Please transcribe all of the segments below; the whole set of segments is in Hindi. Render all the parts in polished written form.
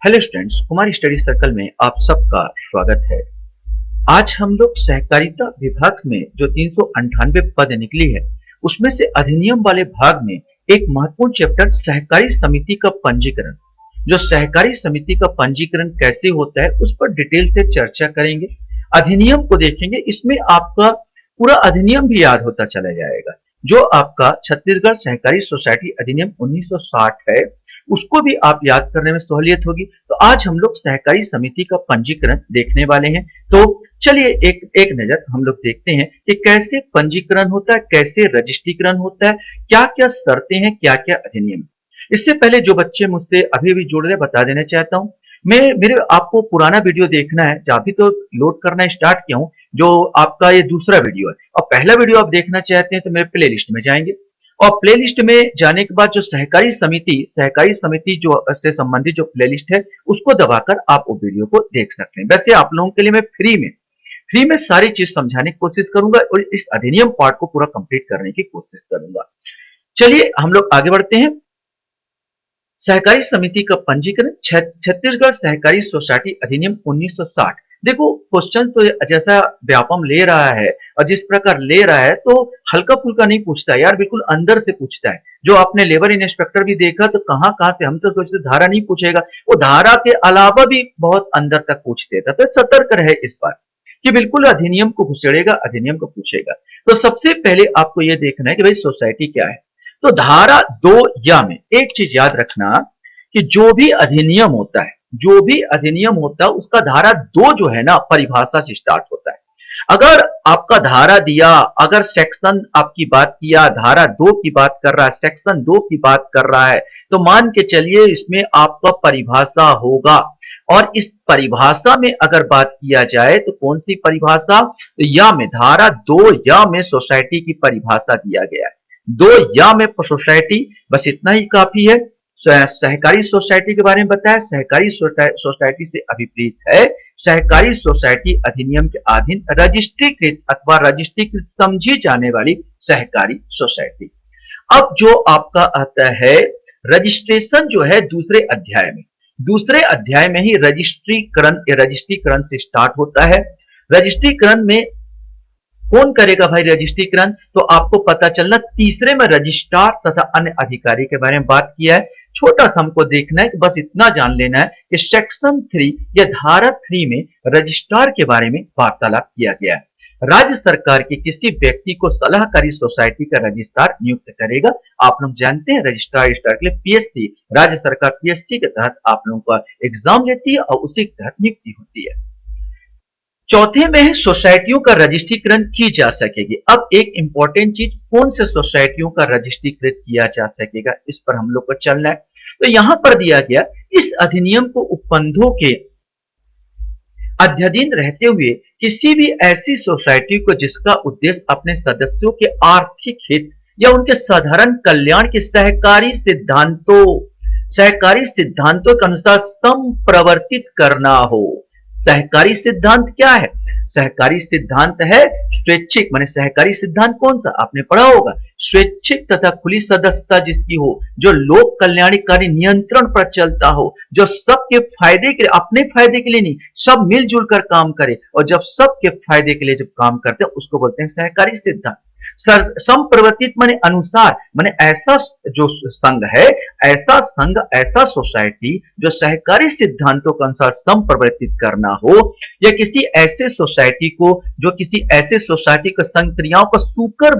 Hello students, Kumar study circle में आप सबका स्वागत है। आज हम लोग सहकारिता विभाग में जो 398 पद निकली है उसमें से अधिनियम वाले भाग में एक महत्वपूर्ण चैप्टर सहकारी समिति का पंजीकरण, जो सहकारी समिति का पंजीकरण कैसे होता है उस पर डिटेल से चर्चा करेंगे। अधिनियम को देखेंगे, इसमें आपका पूरा अधिनियम भी याद होता चला जाएगा। जो आपका छत्तीसगढ़ सहकारी सोसाइटी अधिनियम 1960 है उसको भी आप याद करने में सहूलियत होगी। तो आज हम लोग सहकारी समिति का पंजीकरण देखने वाले हैं। तो चलिए एक एक नजर हम लोग देखते हैं कि कैसे पंजीकरण होता है, कैसे रजिस्ट्रीकरण होता है, क्या क्या शर्तें हैं, क्या क्या अधिनियम। इससे पहले जो बच्चे मुझसे अभी भी जुड़ रहे बता देना चाहता हूं, मैं मेरे आपको पुराना वीडियो देखना है, जहां भी तो लोड करना स्टार्ट किया हूं, जो आपका ये दूसरा वीडियो है। और पहला वीडियो आप देखना चाहते हैं तो मेरे प्लेलिस्ट में जाएंगे और प्लेलिस्ट में जाने के बाद जो सहकारी समिति जो से संबंधित जो प्लेलिस्ट है उसको दबाकर आप वो वीडियो को देख सकते हैं। वैसे आप लोगों के लिए मैं फ्री में सारी चीज समझाने की कोशिश करूंगा और इस अधिनियम पार्ट को पूरा कंप्लीट करने की कोशिश करूंगा। चलिए हम लोग आगे बढ़ते हैं। सहकारी समिति का पंजीकरण, छत्तीसगढ़ सहकारी सोसाइटी अधिनियम 1960। देखो क्वेश्चन तो जैसा व्यापम ले रहा है और जिस प्रकार ले रहा है तो हल्का फुल्का नहीं पूछता यार, बिल्कुल अंदर से पूछता है। जो आपने लेबर इंस्पेक्टर भी देखा तो कहां कहां से, हम तो सोचते धारा नहीं पूछेगा, वो धारा के अलावा भी बहुत अंदर तक पूछ देता। तो सतर्क रहे इस बार कि बिल्कुल अधिनियम को घुसेड़ेगा, अधिनियम को पूछेगा। तो सबसे पहले आपको यह देखना है कि भाई सोसाइटी क्या है। तो धारा 2 या में एक चीज याद रखना कि जो भी अधिनियम होता है उसका धारा 2 जो है ना परिभाषा से स्टार्ट होता है। अगर आपका धारा दिया, अगर सेक्शन आपकी बात किया, धारा 2 की बात कर रहा है, सेक्शन 2 की बात कर रहा है, तो मान के चलिए इसमें आपका परिभाषा होगा। और इस परिभाषा में अगर बात किया जाए तो कौन सी परिभाषा, तो या में धारा 2 या में सोसाइटी की परिभाषा दिया गया है। 2 या में सोसाइटी, बस इतना ही काफी है। सहकारी सोसाइटी के बारे में बताया, सहकारी सोसाइटी से अभिप्रेत है सहकारी सोसाइटी अधिनियम के अधीन रजिस्ट्रीकृत अथवा रजिस्ट्रीकृत समझी जाने वाली सहकारी सोसाइटी। अब जो आपका आता है रजिस्ट्रेशन जो है दूसरे अध्याय में ही रजिस्ट्रीकरण से स्टार्ट होता है। रजिस्ट्रीकरण में कौन करेगा भाई रजिस्ट्रीकरण, तो आपको पता चलना तीसरे में रजिस्ट्रार तथा अन्य अधिकारी के बारे में बात किया है। छोटा सा हमको देखना है कि बस इतना जान लेना है कि सेक्शन 3 या धारा 3 में रजिस्ट्रार के बारे में वार्तालाप किया गया है। राज्य सरकार के किसी व्यक्ति को सलाहकारी सोसाइटी का रजिस्ट्रार नियुक्त करेगा। आप लोग जानते हैं रजिस्ट्रार के लिए पीएससी, राज्य सरकार पीएससी के तहत आप लोगों का एग्जाम लेती है और उसी के तहत नियुक्ति होती है। चौथे में है सोसाइटियों का रजिस्ट्रीकरण की जा सकेगी। अब एक इंपॉर्टेंट चीज, कौन से सोसाइटियों का रजिस्ट्रीकृत किया जा सकेगा, इस पर हम लोग को चलना है। तो यहां पर दिया गया इस अधिनियम को उपबंधों के अध्ययन रहते हुए किसी भी ऐसी सोसाइटी को जिसका उद्देश्य अपने सदस्यों के आर्थिक हित या उनके साधारण कल्याण के सहकारी सिद्धांतों के अनुसार संप्रवर्तित करना हो। सहकारी सिद्धांत क्या है? सहकारी सिद्धांत है स्वैच्छिक, माने सहकारी सिद्धांत कौन सा आपने पढ़ा होगा, स्वैच्छिक तथा खुली सदस्यता जिसकी हो, जो लोक कल्याणकारी नियंत्रण पर चलता हो, जो सबके फायदे के लिए, अपने फायदे के लिए नहीं, सब मिलजुल कर काम करे, और जब सबके फायदे के लिए जब काम करते हैं उसको बोलते हैं सहकारी सिद्धांत। संप्रवर्तित माने अनुसार, माने ऐसा जो संघ है, ऐसा सोसाइटी जो सहकारी सिद्धांतों के अनुसार संप्रवर्तित करना हो, या किसी ऐसे सोसाइटी को संघ क्रियाओं को सुकर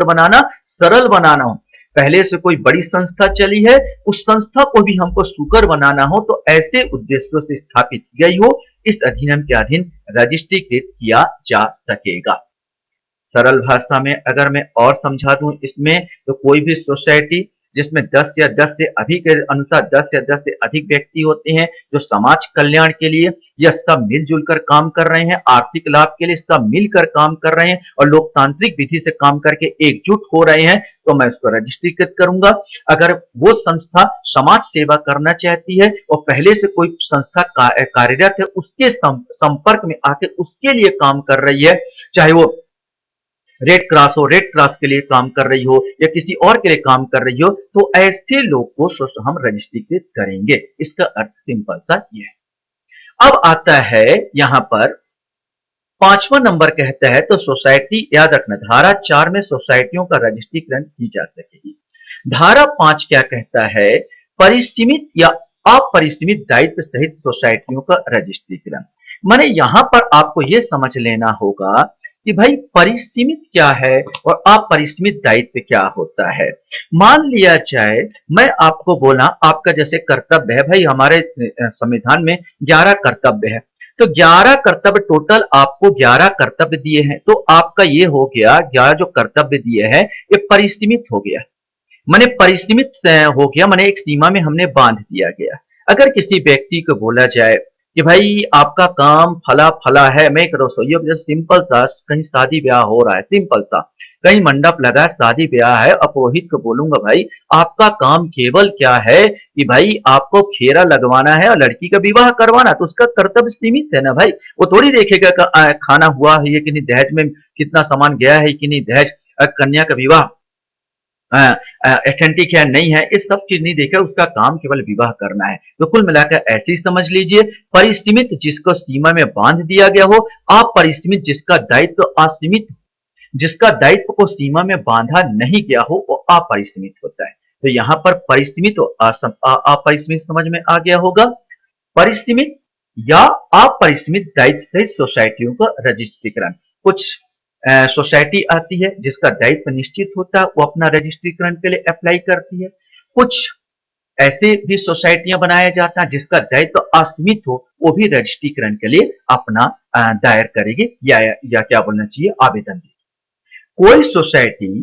बनाना, सरल बनाना हो। पहले से कोई बड़ी संस्था चली है, उस संस्था को भी हमको सुकर बनाना हो तो ऐसे उद्देश्यों से स्थापित की गई हो, इस अधिनियम के अधीन रजिस्ट्रीकृत किया जा सकेगा। सरल भाषा में अगर मैं और समझा दूं इसमें, तो कोई भी सोसाइटी जिसमें 10 या 10 से अधिक अनुसार 10 या 10 से अधिक व्यक्ति होते हैं जो समाज कल्याण के लिए या सब मिलजुल कर काम कर रहे हैं, आर्थिक लाभ के लिए सब मिलकर काम कर रहे हैं और लोकतांत्रिक विधि से काम करके एकजुट हो रहे हैं, तो मैं उसको रजिस्ट्रीकृत करूंगा। अगर वो संस्था समाज सेवा करना चाहती है और पहले से कोई संस्था कार्यरत है, उसके संपर्क में आके उसके लिए काम कर रही है, चाहे वो रेड क्रॉस हो, रेड क्रॉस के लिए काम कर रही हो या किसी और के लिए काम कर रही हो, तो ऐसे लोग को हम रजिस्ट्रीकृत करेंगे। इसका अर्थ सिंपल सा ये है। अब आता है यहां पर 5वां नंबर कहता है, तो सोसाइटी याद रखना, धारा 4 में सोसाइटियों का रजिस्ट्रीकरण की जा सकेगी। धारा 5 क्या कहता है, परिसीमित या अपरिसीमित दायित्व सहित सोसाइटियों का रजिस्ट्रीकरण। माने यहां पर आपको यह समझ लेना होगा कि भाई परिसीमित क्या है और अपरिसीमित दायित्व क्या होता है। मान लिया जाए मैं आपको बोला आपका जैसे कर्तव्य है, भाई हमारे संविधान में 11 कर्तव्य है, तो 11 कर्तव्य टोटल आपको 11 कर्तव्य दिए हैं, तो आपका ये हो गया 11 जो कर्तव्य दिए हैं ये परिसीमित हो गया। माने परिसीमित हो गया, माने एक सीमा में हमने बांध दिया गया। अगर किसी व्यक्ति को बोला जाए कि भाई आपका काम फला फला है, मैं एक रसोइया, सिंपल सा कहीं शादी ब्याह हो रहा है, सिंपल सा कहीं मंडप लगा है, शादी ब्याह है, अब पुरोहित को बोलूंगा भाई आपका काम केवल क्या है कि भाई आपको फेरा लगवाना है और लड़की का विवाह करवाना, तो उसका कर्तव्य सीमित है ना भाई। वो थोड़ी देखेगा खाना हुआ है कि नहीं, दहेज में कितना सामान गया है कि नहीं, दहेज कन्या का विवाह ऑथेंटिक है नहीं है, ये सब चीज नहीं देखा, उसका काम केवल विवाह करना है। तो कुल मिलाकर ऐसे ही समझ लीजिए, परिसीमित जिसको सीमा में बांध दिया गया हो, अपरिसीमित जिसका दायित्व असीमित, जिसका दायित्व को सीमा में बांधा नहीं गया हो, वो अपरिसीमित होता है। तो यहां पर परिसीमित और अपरिसीमित समझ में आ गया होगा। परिसीमित या अपरिसीमित दायित्व से सोसाइटियों का रजिस्ट्रीकरण। कुछ सोसाइटी आती है जिसका दायित्व निश्चित होता है, वो अपना रजिस्ट्रीकरण के लिए अप्लाई करती है। कुछ ऐसे भी सोसाइटियां बनाया जाता है जिसका दायित्व असीमित हो, वो भी रजिस्ट्रीकरण के लिए अपना दायर करेगी या क्या बोलना चाहिए, आवेदन देगी। कोई सोसाइटी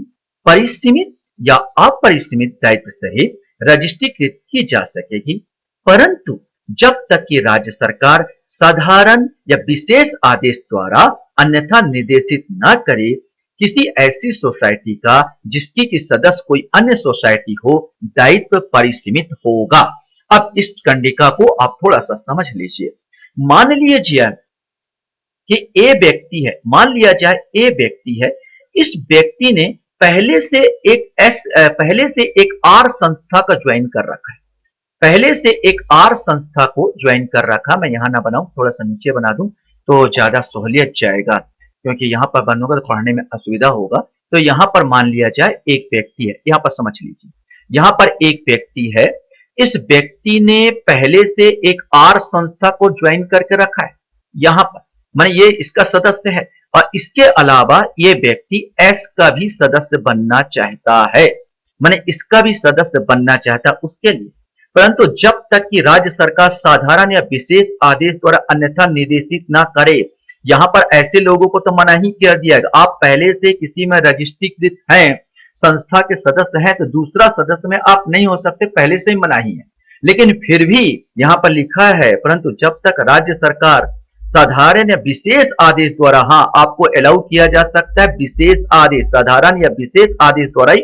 परिसीमित या अपरिसीमित दायित्व सहित रजिस्ट्रीकृत की जा सकेगी, परंतु जब तक कि राज्य सरकार साधारण या विशेष आदेश द्वारा अन्यथा निर्देशित न करे किसी ऐसी सोसाइटी का जिसकी की सदस्य कोई अन्य सोसाइटी हो, दायित्व परिसीमित होगा। अब इस कंडिका को आप थोड़ा सा समझ लीजिए। मान लीजिए कि ए व्यक्ति है, मान लिया जाए ए व्यक्ति है, इस व्यक्ति ने पहले से एक आर संस्था का ज्वाइन कर रखा है, पहले से एक आर संस्था को ज्वाइन कर रखा। मैं यहां ना बनाऊं, थोड़ा सा नीचे बना दूं तो ज्यादा सहूलियत जाएगा, क्योंकि यहां पर बनूंगा तो पढ़ने में असुविधा होगा। तो यहां पर मान लिया जाए एक व्यक्ति है, यहां पर समझ लीजिए, यहां पर एक व्यक्ति है, इस व्यक्ति ने पहले से एक आर संस्था को ज्वाइन करके रखा है, यहां पर माने ये इसका सदस्य है, और इसके अलावा ये व्यक्ति एस का भी सदस्य बनना चाहता है, माने इसका भी सदस्य बनना चाहता है उसके लिए। परंतु जब तक कि राज्य सरकार साधारण या विशेष आदेश द्वारा अन्यथा निर्देशित ना करे, यहां पर ऐसे लोगों को तो मना ही कर दिया गया। आप पहले से किसी में रजिस्ट्रीकृत हैं, संस्था के सदस्य हैं, तो दूसरा सदस्य में आप नहीं हो सकते, पहले से ही मनाही है। लेकिन फिर भी यहां पर लिखा है, परंतु जब तक राज्य सरकार साधारण या विशेष आदेश द्वारा, हाँ आपको अलाउ किया जा सकता है, विशेष आदेश, साधारण या विशेष आदेश द्वारा ही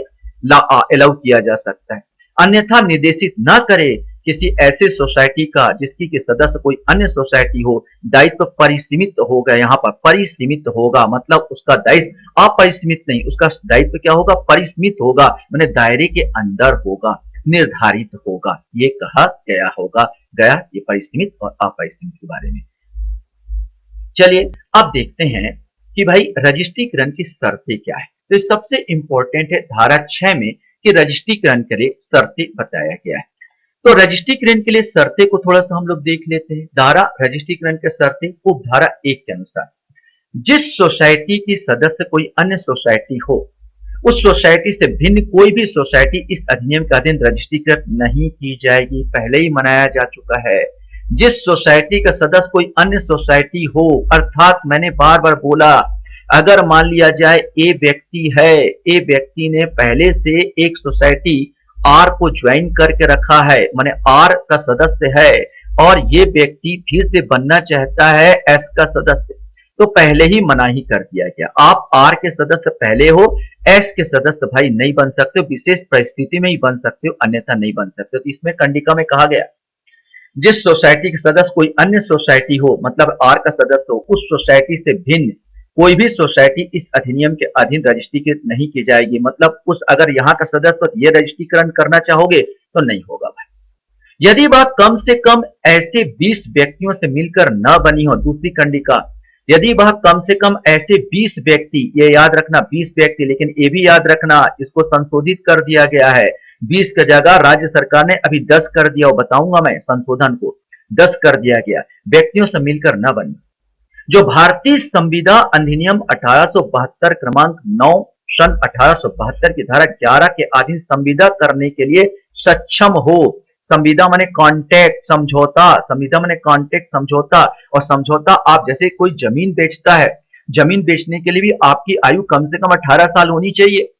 अलाउ किया जा सकता है, अन्यथा निर्देशित न करे किसी ऐसे सोसाइटी का जिसकी के सदस्य कोई अन्य सोसाइटी हो, दायित्व परिसीमित होगा। यहाँ पर परिसीमित होगा मतलब उसका दायित्व अपरिसीमित नहीं, उसका दायित्व क्या होगा, परिसीमित होगा, माने दायरे के अंदर होगा, निर्धारित होगा, ये कहा गया होगा गया ये परिसीमित और अपरिसीमित के बारे में। चलिए अब देखते हैं कि भाई रजिस्ट्रीकरण की शर्तें क्या है। तो सबसे इंपॉर्टेंट है धारा 6 में कि रजिस्ट्रीकरण के लिए शर्तें बताया गया है। तो रजिस्ट्रीकरण के लिए शर्तें को थोड़ा सा हम लोग देख लेते हैं। धारा रजिस्ट्रीकरण के शर्तें उपधारा 1 के अनुसार, जिस सोसाइटी की सदस्य कोई अन्य सोसाइटी हो, उस सोसाइटी से भिन्न कोई भी सोसाइटी इस अधिनियम के अधीन रजिस्ट्रीकृत नहीं की जाएगी, पहले ही मनाया जा चुका है। जिस सोसाइटी का सदस्य कोई अन्य सोसाइटी हो, अर्थात मैंने बार बार बोला, अगर मान लिया जाए ए व्यक्ति है, ए व्यक्ति ने पहले से एक सोसाइटी आर को ज्वाइन करके रखा है, माने आर का सदस्य है, और ये व्यक्ति फिर से बनना चाहता है एस का सदस्य, तो पहले ही मना ही कर दिया गया। आप आर के सदस्य पहले हो, एस के सदस्य भाई नहीं बन सकते हो, विशेष परिस्थिति में ही बन सकते हो, अन्यथा नहीं बन सकते हो। तो इसमें कंडिका में कहा गया जिस सोसाइटी के सदस्य कोई अन्य सोसाइटी हो, मतलब आर का सदस्य हो, उस सोसाइटी से भिन्न कोई भी सोसाइटी इस अधिनियम के अधीन रजिस्ट्रीकृत नहीं की जाएगी। मतलब उस अगर यहाँ का सदस्य ये रजिस्ट्रीकरण करना चाहोगे तो नहीं होगा भाई। यदि वह कम से कम ऐसे 20 व्यक्तियों से मिलकर न बनी हो, दूसरी कंडिका, यदि वह कम से कम ऐसे 20 व्यक्ति, ये याद रखना 20 व्यक्ति, लेकिन ये भी याद रखना इसको संशोधित कर दिया गया है। 20 की जगह राज्य सरकार ने अभी 10 कर दिया, बताऊंगा मैं संशोधन को, 10 कर दिया गया, व्यक्तियों से मिलकर न बनी, जो भारतीय संविदा अधिनियम 1872 क्रमांक 9 सन 1872 की धारा 11 के अधीन संविदा करने के लिए सक्षम हो। संविदा माने कॉन्ट्रैक्ट समझौता, संविदा माने कॉन्ट्रैक्ट समझौता, और समझौता आप जैसे कोई जमीन बेचता है, जमीन बेचने के लिए भी आपकी आयु कम से कम 18 साल होनी चाहिए।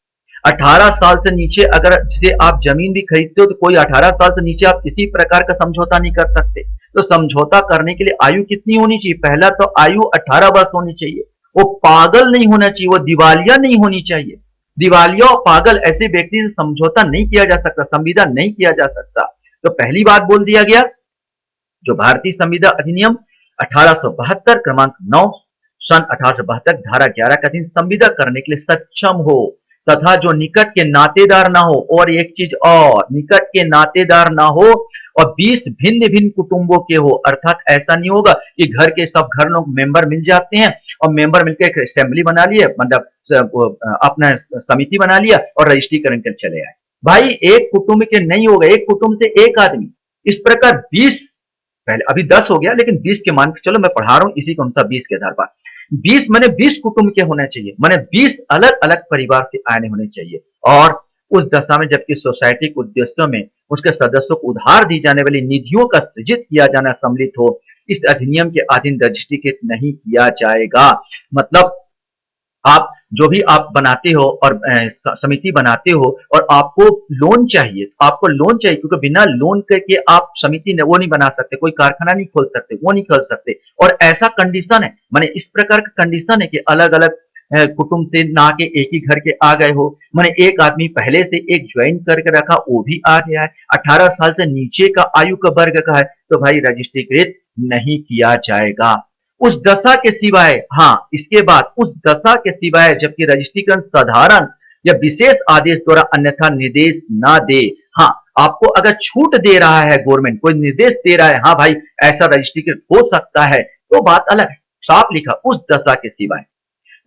18 साल से नीचे अगर जिसे आप जमीन भी खरीदते हो तो कोई 18 साल से नीचे आप किसी प्रकार का समझौता नहीं कर सकते। तो समझौता करने के लिए आयु कितनी होनी चाहिए? पहला तो आयु 18 वर्ष होनी चाहिए, वो पागल नहीं होना चाहिए, वो दिवालिया नहीं होनी चाहिए। दिवालिया और पागल ऐसे व्यक्ति से समझौता नहीं किया जा सकता, संविदा नहीं किया जा सकता। तो पहली बात बोल दिया गया, जो भारतीय संविदा अधिनियम 1872 क्रमांक 9 सन 1872 धारा 11 का अधीन संविदा करने के लिए सक्षम हो, तथा जो निकट के नातेदार ना हो, और एक चीज और, निकट के नातेदार ना हो, और 20 भिन्न भिन्न कुटुंबों के हो। अर्थात ऐसा नहीं होगा कि घर के सब घर लोग मेंबर मिल जाते हैं और मेंबर मिलकर एक असेंबली बना लिए, मतलब अपना समिति बना लिया और रजिस्ट्रीकरण कर चले आए। भाई एक कुटुंब के नहीं होगा, एक कुटुंब से एक आदमी। इस प्रकार 20, पहले अभी 10 हो गया लेकिन 20 के मान के चलो, मैं पढ़ा रहा हूं इसी को अनुसार 20 के आधार पर। 20 माने 20 कुटुंब के होने चाहिए, माने 20 अलग अलग परिवार से आने होने चाहिए। और उस दशा में जबकि सोसाइटी के उद्देश्यों में उसके सदस्यों को उधार दी जाने वाली निधियों का सृजित किया जाना सम्मिलित हो, इस अधिनियम के अधीन रजिस्ट्रीकृत नहीं किया जाएगा। मतलब आप जो भी आप बनाते हो और समिति बनाते हो और आपको लोन चाहिए, आपको लोन चाहिए, क्योंकि बिना लोन के आप समिति ने वो नहीं बना सकते, कोई कारखाना नहीं खोल सकते, वो नहीं खोल सकते। और ऐसा कंडीशन है, माने इस प्रकार का कंडीशन है कि अलग अलग कुटुंब से ना के एक ही घर के आ गए हो, माने एक आदमी पहले से एक ज्वाइन करके रखा वो भी आ गया है, 18 साल से नीचे का आयु का वर्ग का है, तो भाई रजिस्ट्रीकृत नहीं किया जाएगा। उस दशा के सिवाय, हाँ इसके बाद उस दशा के सिवाय जबकि रजिस्ट्रीकरण साधारण या विशेष आदेश द्वारा अन्यथा निर्देश ना दे। हाँ, आपको अगर छूट दे रहा है गवर्नमेंट, कोई निर्देश दे रहा है, हाँ भाई ऐसा रजिस्ट्रीकरण हो सकता है, तो बात अलग है, साफ लिखा उस दशा के सिवाय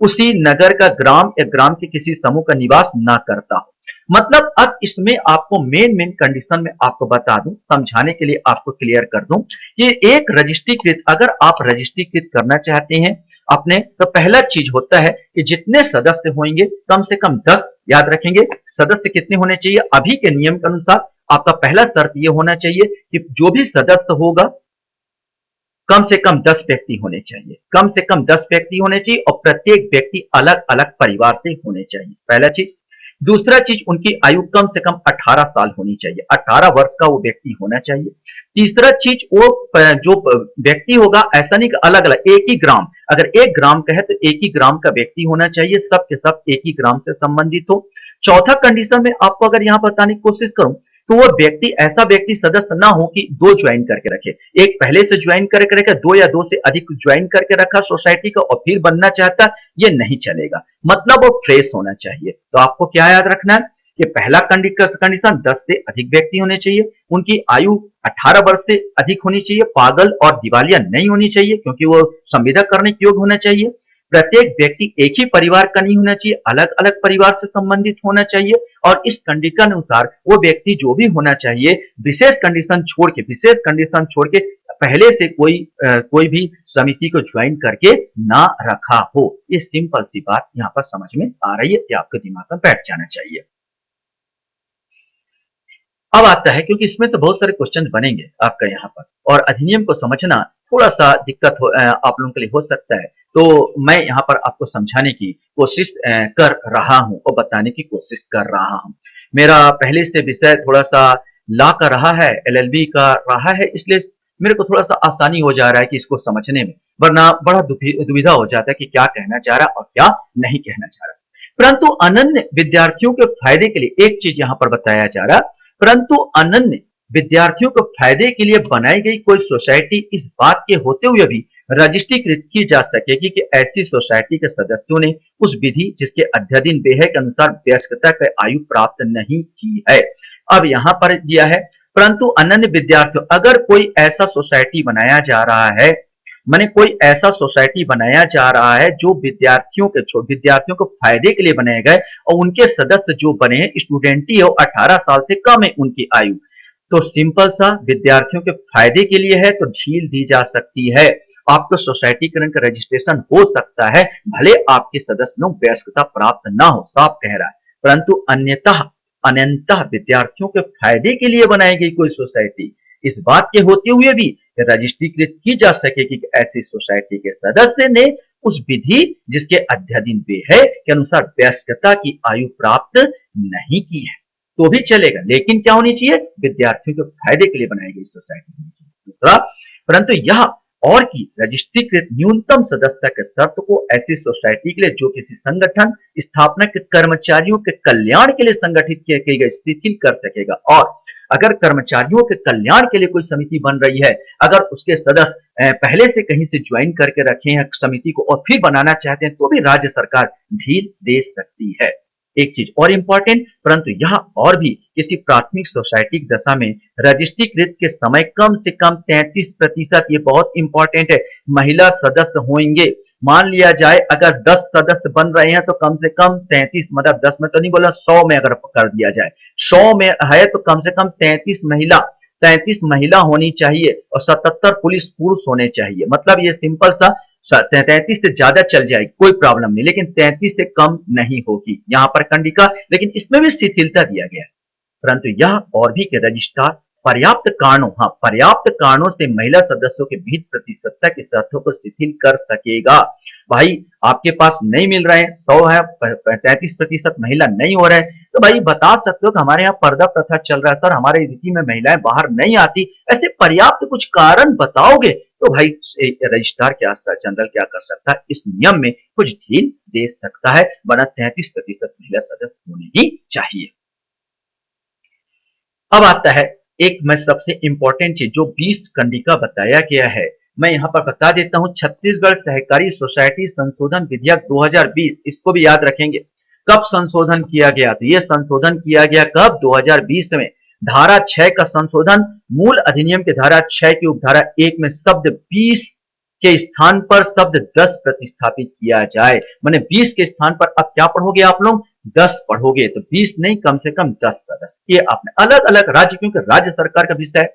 उसी नगर का ग्राम या ग्राम के किसी समूह का निवास ना करता हो। मतलब अब इसमें आपको मेन कंडीशन में आपको बता दूं, समझाने के लिए आपको क्लियर कर दूं कि एक रजिस्ट्रीकृत, अगर आप रजिस्ट्रीकृत करना चाहते हैं अपने, तो पहला चीज होता है कि जितने सदस्य होंगे कम से कम 10, याद रखेंगे सदस्य कितने होने चाहिए। अभी के नियम के अनुसार आपका पहला शर्त यह होना चाहिए कि जो भी सदस्य होगा कम से कम 10 व्यक्ति होने चाहिए, कम से कम 10 व्यक्ति होने चाहिए, और प्रत्येक व्यक्ति अलग अलग परिवार से होने चाहिए, पहला चीज। दूसरा चीज, उनकी आयु कम से कम 18 साल होनी चाहिए, 18 वर्ष का वो व्यक्ति होना चाहिए। तीसरा चीज, वो जो व्यक्ति होगा ऐसा नहीं कि अलग अलग, एक ही ग्राम, अगर एक ग्राम का है तो एक ही ग्राम का व्यक्ति होना चाहिए, सब के सब एक ही ग्राम से संबंधित हो। चौथा कंडीशन में आपको अगर यहाँ बताने की कोशिश करूं तो वो व्यक्ति, ऐसा व्यक्ति सदस्य ना हो कि 2 ज्वाइन करके रखे, एक पहले से ज्वाइन करके रखे, 2 या 2 से अधिक ज्वाइन करके रखा सोसाइटी का और फिर बनना चाहता, ये नहीं चलेगा। मतलब वो फ्रेश होना चाहिए। तो आपको क्या याद रखना है कि पहला कंडीशन 10 से अधिक व्यक्ति होने चाहिए, उनकी आयु 18 वर्ष से अधिक होनी चाहिए, पागल और दिवालिया नहीं होनी चाहिए क्योंकि वो संविदा करने के योग्य होना चाहिए, प्रत्येक व्यक्ति एक ही परिवार का नहीं होना चाहिए, अलग अलग परिवार से संबंधित होना चाहिए, और इस कंडीशन अनुसार वो व्यक्ति जो भी होना चाहिए विशेष कंडीशन छोड़ के पहले से कोई भी समिति को ज्वाइन करके ना रखा हो। ये सिंपल सी बात यहाँ पर समझ में आ रही है, ये आपके दिमाग में बैठ जाना चाहिए। अब आता है, क्योंकि इसमें से बहुत सारे क्वेश्चन बनेंगे आपका यहाँ पर, और अधिनियम को समझना थोड़ा सा दिक्कत आप लोगों के लिए हो सकता है, तो मैं यहाँ पर आपको समझाने की कोशिश कर रहा हूँ और बताने की कोशिश कर रहा हूँ। मेरा पहले से विषय थोड़ा सा लॉ का रहा है, LLB का रहा है, इसलिए मेरे को थोड़ा सा आसानी हो जा रहा है कि इसको समझने में, वरना बड़ा दुविधा हो जाता है कि क्या कहना चाह रहा और क्या नहीं कहना चाह रहा। परंतु अनन्य विद्यार्थियों के फायदे के लिए एक चीज यहाँ पर बताया जा रहा, परंतु अनन्य विद्यार्थियों को फायदे के लिए बनाई गई कोई सोसाइटी इस बात के होते हुए भी रजिस्ट्रीकृत की जा सकेगी कि ऐसी सोसाइटी के सदस्यों ने उस विधि जिसके अध्याधीन व्यय के अनुसार वयस्कता की आयु प्राप्त नहीं की है। अब यहाँ पर दिया है, परंतु अनन्य विद्यार्थियों, अगर कोई ऐसा सोसाइटी बनाया जा रहा है, माने कोई ऐसा सोसाइटी बनाया जा रहा है जो विद्यार्थियों को फायदे के लिए बनाए गए और उनके सदस्य जो बने हैं स्टूडेंट ही हो, 18 साल से कम है उनकी आयु, तो सिंपल सा विद्यार्थियों के फायदे के लिए है तो ढील दी जा सकती है। आपका सोसाइटीकरण का रजिस्ट्रेशन हो सकता है, भले आपके सदस्य लोग वयस्कता प्राप्त ना हो, साफ कह रहा है, परंतु अन्यथा विद्यार्थियों के फायदे के लिए बनाई गई कोई सोसाइटी, इस बात के होते हुए भी रजिस्ट्रीकृत की जा सकेगी कि ऐसी सोसाइटी के सदस्य ने उस विधि जिसके अध्याधीन वे है के अनुसार वयस्कता की आयु प्राप्त नहीं की है, तो भी चलेगा, लेकिन क्या होनी चाहिए, विद्यार्थियों के फायदे के लिए बनाई गई सोसाइटी होनी चाहिए। दूसरा, परंतु यह और की रजिस्ट्रीकृत न्यूनतम सदस्यता के शर्त को ऐसी सोसाइटी के लिए जो किसी संगठन स्थापना के कर्मचारियों के कल्याण के लिए संगठित की गई शिथिल कर सकेगा। और अगर कर्मचारियों के कल्याण के लिए कोई समिति बन रही है, अगर उसके सदस्य पहले से कहीं से ज्वाइन करके रखे हैं समिति को और फिर बनाना चाहते हैं, तो भी राज्य सरकार ढील दे सकती है। एक चीज और इंपॉर्टेंट, परंतु यह और भी किसी प्राथमिक सोसाइटी की दशा में रजिस्ट्रीकृत के समय कम से कम 33%, ये बहुत इंपॉर्टेंट है, महिला सदस्य होंगे। मान लिया जाए अगर 10 सदस्य बन रहे हैं तो कम से कम 33, मतलब 10 में तो नहीं बोला, 100 में अगर कर दिया जाए, 100 में है तो कम से कम 33 महिला होनी चाहिए और 77 पुरुष होने चाहिए। मतलब ये सिंपल सा 33 से ज्यादा चल जाएगी, कोई प्रॉब्लम नहीं, लेकिन 33 से कम नहीं होगी, यहाँ पर कंडिका, लेकिन इसमें भी शिथिलता दिया गया है। परंतु यह और भी के रजिस्ट्रार पर्याप्त कारणों से महिला सदस्यों के विहित प्रतिशतता की शर्तों को शिथिल कर सकेगा। भाई आपके पास नहीं मिल रहे हैं, 100 है, 33% महिला नहीं हो रहे, तो भाई बता सकते हो कि हमारे यहाँ पर्दा प्रथा चल रहा है सर, हमारे रीति में महिलाएं बाहर नहीं आती, ऐसे पर्याप्त कुछ कारण बताओगे तो भाई रजिस्ट्रार जनरल क्या कर सकता है, इस नियम में कुछ ढील दे सकता है, वरना 33% महिला सदस्य होने ही चाहिए। अब आता है एक मैं सबसे इंपॉर्टेंट चीज जो 20 कंडिका बताया गया है, मैं यहाँ पर बता देता हूँ। छत्तीसगढ़ सहकारी सोसाइटी संशोधन विधेयक 2020, इसको भी याद रखेंगे। कब संशोधन किया गया, तो ये संशोधन किया गया कब, 2020 में। धारा 6 का संशोधन, मूल अधिनियम के धारा 6 की उपधारा 1 में शब्द 20 के स्थान पर शब्द 10 प्रतिस्थापित किया जाए, माने 20 के स्थान पर अब क्या पढ़ोगे आप लोग, 10 पढ़ोगे, तो 20 नहीं, कम से कम 10 का 10। ये आपने अलग अलग राज्य, क्योंकि राज्य सरकार का विषय है,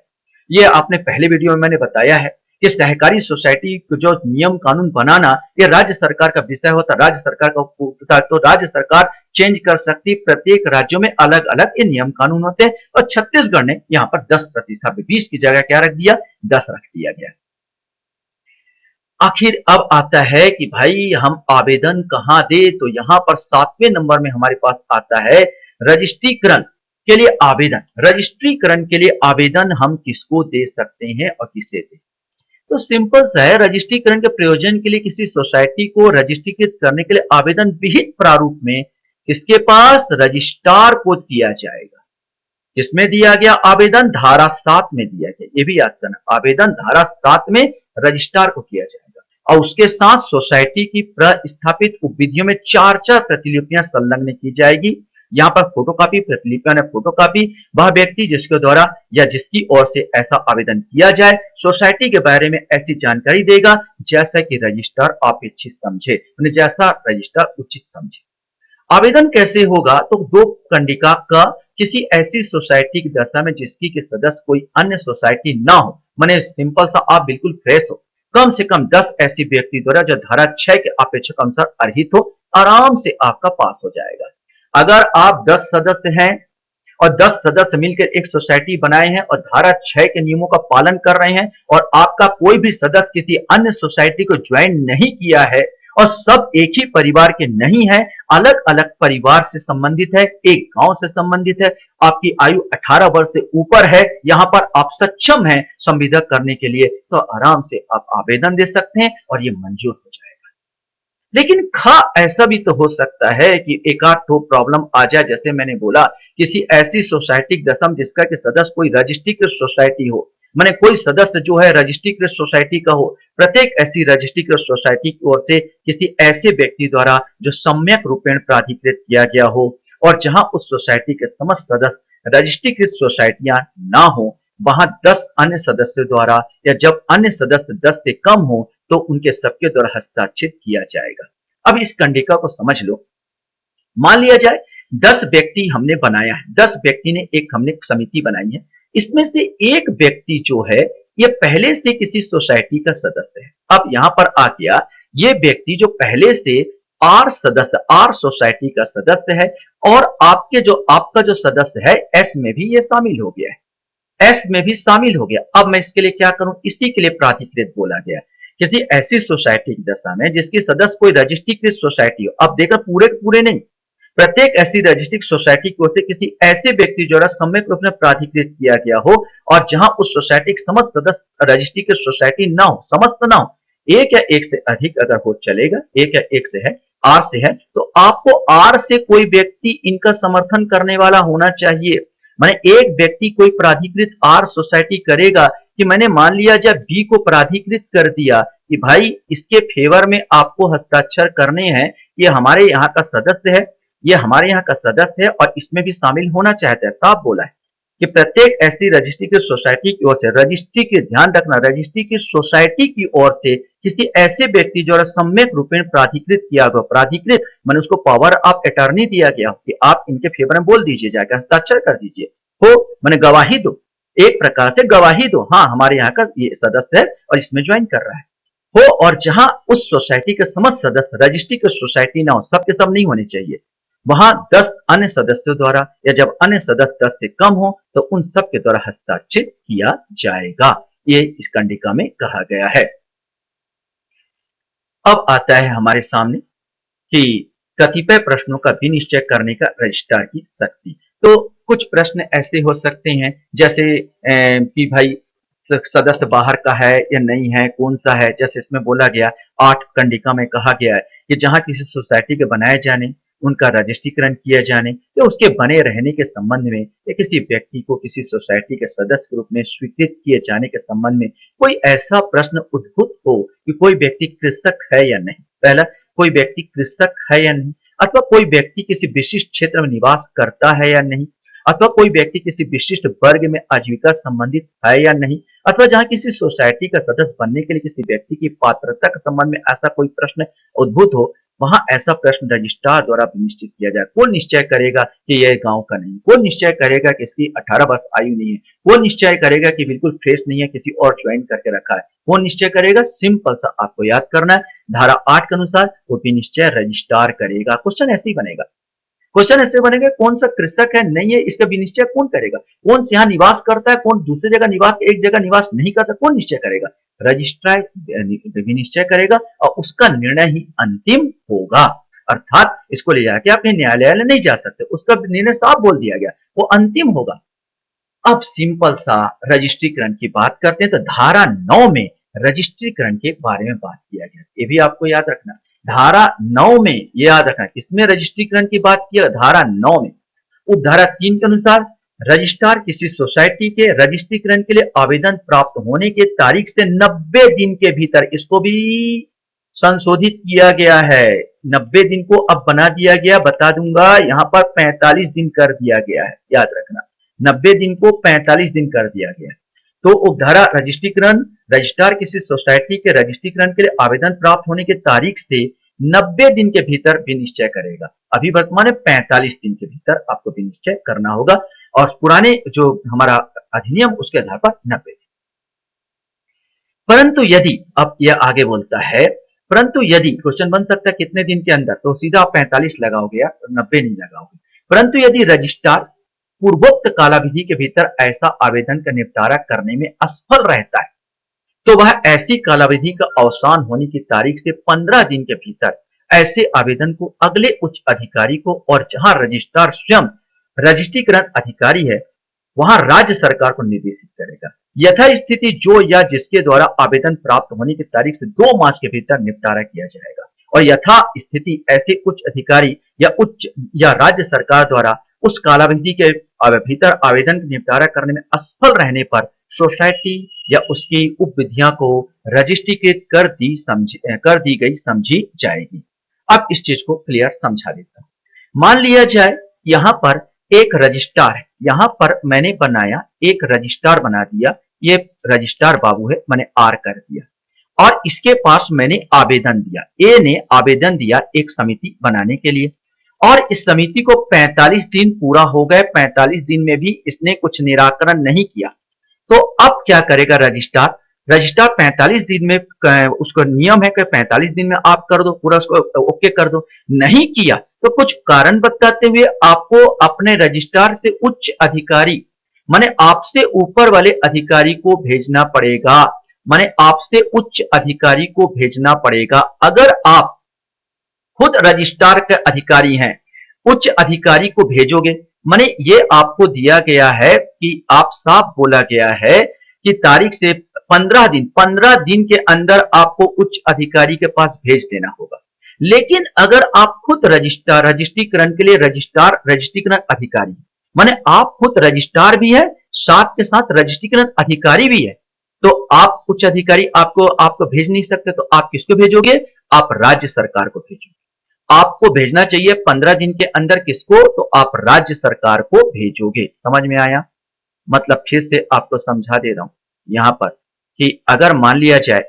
ये आपने पहले वीडियो में मैंने बताया है कि सहकारी सोसाइटी को जो नियम कानून बनाना ये राज्य सरकार का विषय होता, राज्य सरकार का होता, तो राज्य सरकार चेंज कर सकती, प्रत्येक राज्यों में अलग अलग ये नियम कानून होते हैं, और छत्तीसगढ़ ने यहाँ पर 10 प्रतिस्थापित, 20 की जगह क्या रख दिया, 10 रख दिया गया। आखिर अब आता है कि भाई हम आवेदन कहां दे, तो यहां पर 7वें नंबर में हमारे पास आता है रजिस्ट्रीकरण के लिए आवेदन। रजिस्ट्रीकरण के लिए आवेदन हम किसको दे सकते हैं और किसे दे, तो सिंपल सा है, रजिस्ट्रीकरण के प्रयोजन के लिए किसी सोसाइटी को रजिस्ट्रीकृत करने के लिए आवेदन विहित प्रारूप में किसके पास, रजिस्ट्रार को दिया जाएगा। किसमें दिया गया आवेदन, धारा 7 में दिया गया, ये भी याद करना, आवेदन धारा 7 में रजिस्ट्रार को किया जाएगा। और उसके साथ सोसाइटी की प्रस्थापित उपविधियों में 4 प्रतिलिपियां संलग्न की जाएगी। यहाँ पर फोटोकॉपी, प्रतिलिपियां ने फोटोकॉपी, वह व्यक्ति जिसके द्वारा या जिसकी ओर से ऐसा आवेदन किया जाए सोसाइटी के बारे में ऐसी जानकारी देगा जैसा कि रजिस्ट्रार अपेक्षित समझे, जैसा रजिस्ट्रार उचित समझे। आवेदन कैसे होगा, तो 2 कंडिका का किसी ऐसी सोसाइटी की दशा में जिसकी के सदस्य कोई अन्य सोसाइटी ना हो, माने सिंपल सा आप बिल्कुल फ्रेश हो, कम से कम 10 ऐसी व्यक्ति द्वारा जो धारा 6 के अपेक्षक अनुसार अर्हित हो, आराम से आपका पास हो जाएगा। अगर आप 10 सदस्य हैं और 10 सदस्य मिलकर एक सोसाइटी बनाए हैं और धारा 6 के नियमों का पालन कर रहे हैं और आपका कोई भी सदस्य किसी अन्य सोसाइटी को ज्वाइन नहीं किया है और सब एक ही परिवार के नहीं है, अलग अलग परिवार से संबंधित है, एक गांव से संबंधित है, आपकी आयु 18 वर्ष से ऊपर है, यहाँ पर आप सक्षम हैं संविदा करने के लिए, तो आराम से आप आवेदन दे सकते हैं और ये मंजूर हो जाएगा। लेकिन ऐसा भी तो हो सकता है कि एक आध ठो प्रॉब्लम आ जाए, जैसे मैंने बोला किसी ऐसी सोसाइटी की दशा जिसका कि सदस्य कोई रजिस्ट्रीकृत सोसाइटी हो, माने कोई सदस्य जो है रजिस्ट्रीकृत सोसाइटी का हो, प्रत्येक ऐसी रजिस्ट्रीकृत सोसाइटी की ओर से किसी ऐसे व्यक्ति द्वारा जो सम्यक रूपेण प्राधिकृत किया गया हो और जहां उस सोसाइटी के समस्त सदस्य रजिस्ट्रीकृत सोसाइटियां ना हो, वहां 10 अन्य सदस्यों द्वारा या जब अन्य सदस्य 10 से कम हो तो उनके सबके द्वारा हस्ताक्षरित किया जाएगा। अब इस कंडिका को समझ लो। मान लिया जाए 10 व्यक्ति हमने बनाया है, 10 व्यक्ति ने एक हमने समिति बनाई है, इसमें से एक व्यक्ति जो है ये पहले से किसी सोसाइटी का सदस्य है। अब यहां पर आ गया ये व्यक्ति जो पहले से आर सोसाइटी का सदस्य है और आपका जो सदस्य है एस में भी ये शामिल हो गया है, एस में भी शामिल हो गया। अब मैं इसके लिए क्या करूं, इसी के लिए प्राधिकृत बोला गया। किसी ऐसी सोसाइटी की दशा में जिसकी सदस्य कोई रजिस्ट्रीकृत सोसाइटी हो, अब देखो पूरे पूरे नहीं, प्रत्येक ऐसी रजिस्ट्रिक सोसाइटी की ओर से किसी ऐसे व्यक्ति द्वारा सम्यक रूप में प्राधिकृत किया गया हो और जहां उस सोसाइटी के समस्त सदस्य रजिस्ट्रीकृत सोसाइटी ना हो, समस्त ना हो, एक या एक से अधिक अगर हो चलेगा, एक या एक से है, आर से है, तो आपको आर से कोई व्यक्ति इनका समर्थन करने वाला होना चाहिए। माने एक व्यक्ति कोई प्राधिकृत आर सोसाइटी करेगा कि मैंने मान लिया जब बी को प्राधिकृत कर दिया कि भाई इसके फेवर में आपको हस्ताक्षर करने हैं, ये हमारे यहाँ का सदस्य है, ये हमारे यहाँ का सदस्य है और इसमें भी शामिल होना चाहता है। साफ बोला है कि प्रत्येक ऐसी रजिस्ट्री की सोसाइटी की ओर से, रजिस्ट्री के ध्यान रखना, रजिस्ट्री की सोसाइटी की ओर से किसी ऐसे व्यक्ति द्वारा सम्यक रूपेण प्राधिकृत किया गया, प्राधिकृत मैंने उसको पावर ऑफ अटॉर्नी दिया गया कि आप इनके फेवर में बोल दीजिए, जाकर हस्ताक्षर कर दीजिए, हो मैंने गवाही दो, एक प्रकार से गवाही दो, हाँ हमारे यहाँ का ये सदस्य है और इसमें ज्वाइन कर रहा है हो। और जहां उस सोसाइटी के समस्त सदस्य रजिस्ट्री की सोसाइटी ना हो, सबके सब नहीं होने चाहिए, वहां 10 अन्य सदस्यों द्वारा या जब अन्य सदस्य 10 से कम हो तो उन सब के द्वारा हस्ताक्षरित किया जाएगा, ये इस कंडिका में कहा गया है। अब आता है हमारे सामने कि कतिपय प्रश्नों का विनिश्चय करने का रजिस्ट्रार की शक्ति। तो कुछ प्रश्न ऐसे हो सकते हैं जैसे कि भाई सदस्य बाहर का है या नहीं है, कौन सा है, जैसे इसमें बोला गया 8 कंडिका में कहा गया है कि जहां किसी सोसाइटी के बनाए जाने, उनका रजिस्ट्रीकरण किया जाने या उसके बने रहने के संबंध में या किसी व्यक्ति को किसी सोसाइटी के सदस्य के रूप में स्वीकृत किए जाने के संबंध में कोई ऐसा प्रश्न उद्भूत हो कि कोई व्यक्ति कृषक है या नहीं, पहला कोई व्यक्ति कृषक है या नहीं, अथवा कोई व्यक्ति किसी विशिष्ट क्षेत्र में निवास करता है या नहीं, अथवा कोई व्यक्ति किसी विशिष्ट वर्ग में आजीविका संबंधित है या नहीं, अथवा जहां किसी सोसाइटी का सदस्य बनने के लिए किसी व्यक्ति की पात्रता के संबंध में ऐसा कोई प्रश्न उद्भूत हो, वहां ऐसा प्रश्न रजिस्ट्रार द्वारा निश्चित किया जाए। कौन निश्चय करेगा कि यह गांव का नहीं, कौन निश्चय करेगा कि इसकी 18 वर्ष आयु नहीं है, कौन निश्चय करेगा कि बिल्कुल फ्रेश नहीं है, किसी और ज्वाइन करके रखा है, कौन निश्चय करेगा, सिंपल सा आपको याद करना है, धारा 8 के अनुसार वो भी निश्चय रजिस्ट्रार करेगा। क्वेश्चन ऐसे ही बनेगा, क्वेश्चन ऐसे बनेगा कौन सा कृषक है नहीं है, इसका विनिश्चय कौन करेगा, कौन यहाँ निवास करता है, कौन दूसरी जगह निवास, एक जगह निवास नहीं करता, कौन निश्चय करेगा, रजिस्ट्रार विनिश्चय करेगा और उसका निर्णय ही अंतिम होगा। अर्थात इसको ले जाके आप न्यायालय नहीं जा सकते, उसका निर्णय साफ बोल दिया गया, वो अंतिम होगा। अब सिंपल सा रजिस्ट्रीकरण की बात करते हैं तो धारा 9 में रजिस्ट्रीकरण के बारे में बात किया गया, ये भी आपको याद रखना। धारा 9 में ये याद रखना किसमें रजिस्ट्रीकरण की बात की, धारा 9 में। उपधारा 3 के अनुसार रजिस्ट्रार किसी सोसाइटी के रजिस्ट्रीकरण के लिए आवेदन प्राप्त होने के तारीख से 90 दिन के भीतर, इसको भी संशोधित किया गया है, 90 दिन को अब बना दिया गया, बता दूंगा यहां पर 45 दिन कर दिया गया है, याद रखना 90 दिन को 45 दिन कर दिया गया है। तो उपधारा रजिस्ट्रीकरण, रजिस्ट्रार किसी सोसाइटी के रजिस्ट्रीकरण के लिए आवेदन प्राप्त होने की तारीख से 90 दिन के भीतर विनिश्चय करेगा। अभी वर्तमान में 45 दिन के भीतर आपको विनिश्चय करना होगा और पुराने जो हमारा अधिनियम उसके आधार पर 90 दिन। परंतु यदि, अब यह आगे बोलता है, परंतु यदि क्वेश्चन बन सकता है कितने दिन के अंदर, तो सीधा आप 45 लगाओगे या 90 नहीं लगाओगे। परंतु यदि रजिस्ट्रार पूर्वोक्त कालावधि के भीतर ऐसा आवेदन का निपटारा करने में असफल रहता है तो वह ऐसी कालावधि का अवसान होने की तारीख से 15 दिन के भीतर ऐसे आवेदन को अगले उच्च अधिकारी को, और जहां रजिस्ट्रार स्वयं रजिस्ट्रीकरण अधिकारी है वहां राज्य सरकार को निर्देशित करेगा। यथा स्थिति जो या जिसके द्वारा आवेदन प्राप्त होने की तारीख से 2 मास के भीतर निपटारा किया जाएगा, और यथा स्थिति ऐसे उच्च अधिकारी या राज्य सरकार द्वारा उस कालावधि के भीतर आवेदन निपटारा करने में असफल रहने पर सोसाइटी या उसकी उपविधियां को रजिस्ट्रीकृत कर दी गई समझी जाएगी। अब इस चीज को क्लियर समझा देता हूं। मान लिया जाए यहां पर एक रजिस्ट्रार है, यहां पर मैंने बनाया एक रजिस्ट्रार बना दिया, ये रजिस्ट्रार बाबू है, मैंने आर कर दिया और इसके पास मैंने आवेदन दिया, ए ने आवेदन दिया एक समिति बनाने के लिए और इस समिति को 45 दिन पूरा हो गए, 45 दिन में भी इसने कुछ निराकरण नहीं किया। तो अब क्या करेगा रजिस्ट्रार? रजिस्ट्रार 45 दिन में, उसको नियम है कि 45 दिन में आप कर दो, पूरा उसको ओके कर दो। नहीं किया तो कुछ कारण बताते हुए आपको अपने रजिस्ट्रार से उच्च अधिकारी माने आपसे ऊपर वाले अधिकारी को भेजना पड़ेगा, माने आपसे उच्च अधिकारी को भेजना पड़ेगा। अगर आप खुद रजिस्ट्रार के अधिकारी हैं, उच्च अधिकारी को भेजोगे, माने ये आपको दिया गया है कि आप साफ बोला गया है कि तारीख से 15 दिन के अंदर आपको उच्च अधिकारी के पास भेज देना होगा। लेकिन अगर आप खुद रजिस्ट्रीकरण के लिए रजिस्ट्रीकरण अधिकारी, माने आप खुद रजिस्ट्रार भी है, साथ के साथ रजिस्ट्रीकरण अधिकारी भी है, तो आप उच्च अधिकारी आपको भेज नहीं सकते, तो आप किसको भेजोगे? आप राज्य सरकार को भेजोगे। आपको भेजना चाहिए 15 दिन के अंदर, किसको? तो आप राज्य सरकार को भेजोगे। समझ में आया? मतलब फिर से आपको समझा दे रहा हूं यहां पर कि अगर मान लिया जाए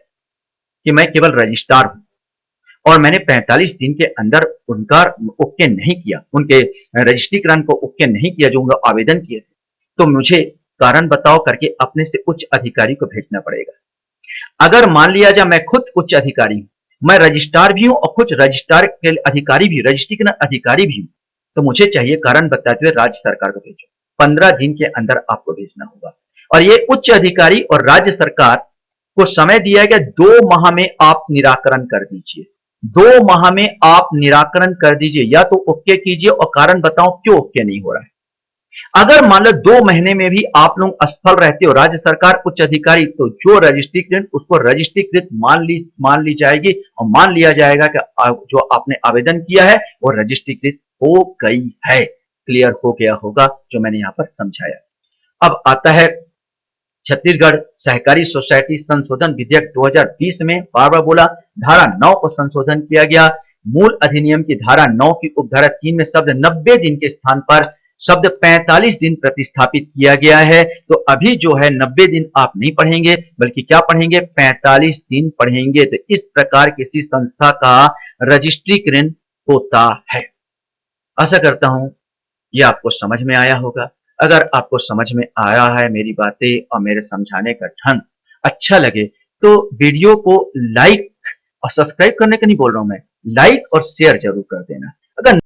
कि मैं केवल रजिस्ट्रार हूं और मैंने 45 दिन के अंदर उनका ओके नहीं किया, उनके रजिस्ट्रीकरण को ओके नहीं किया जो उन्होंने आवेदन किए थे, तो मुझे कारण बताओ करके अपने से उच्च अधिकारी को भेजना पड़ेगा। अगर मान लिया जाए मैं खुद उच्च अधिकारी हूं, मैं रजिस्ट्रार भी हूं और कुछ रजिस्ट्रार के अधिकारी भी, रजिस्ट्रीकरण अधिकारी भी हूं, तो मुझे चाहिए कारण बताते हुए राज्य सरकार को भेजो। 15 दिन के अंदर आपको भेजना होगा और ये उच्च अधिकारी और राज्य सरकार को समय दिया गया 2 माह में आप निराकरण कर दीजिए। 2 माह में आप निराकरण कर दीजिए, या तो ओके कीजिए और कारण बताओ क्यों ओके नहीं हो रहा है। अगर मान लो 2 महीने में भी आप लोग असफल रहते हो, राज्य सरकार उच्च अधिकारी, तो जो रजिस्ट्रीकृत उसको रजिस्ट्रीकृत मान ली जाएगी और मान लिया जाएगा कि जो आपने आवेदन किया है वो रजिस्ट्रीकृत हो गई है। क्लियर हो गया होगा जो मैंने यहां पर समझाया। अब आता है छत्तीसगढ़ सहकारी सोसाइटी संशोधन विधेयक 2020 में, बार बार बोला, धारा 9 को संशोधन किया गया। मूल अधिनियम की धारा 9 की उपधारा 3 में शब्द 90 दिन के स्थान पर शब्द 45 दिन प्रतिस्थापित किया गया है। तो अभी जो है 90 दिन आप नहीं पढ़ेंगे, बल्कि क्या पढ़ेंगे? 45 दिन पढ़ेंगे। तो इस प्रकार किसी संस्था का रजिस्ट्रीकरण होता है। आशा करता हूं ये आपको समझ में आया होगा। अगर आपको समझ में आया है मेरी बातें और मेरे समझाने का ढंग अच्छा लगे तो वीडियो को लाइक और सब्सक्राइब करने का नहीं बोल रहा हूं मैं, लाइक और शेयर जरूर कर देना। अगर